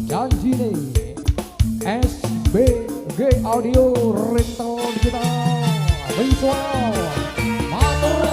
janji nih SBG Audio Rental Digital Visual Matur.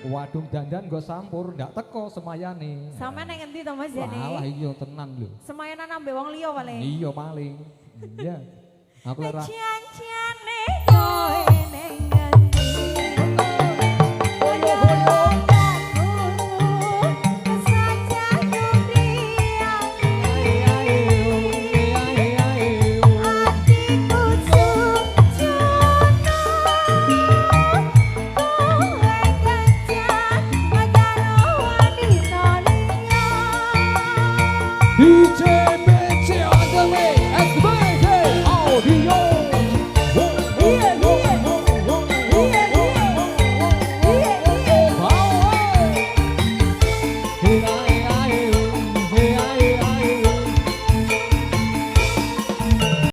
Wadung dandan go sampur ndak teko semayane. Sampeyan ning endi to Mas Jani? Walah iya tenan lho. Semayanan ambek wong liya paling. Iya paling. Iya. Aku ora Cian-ciane koe ning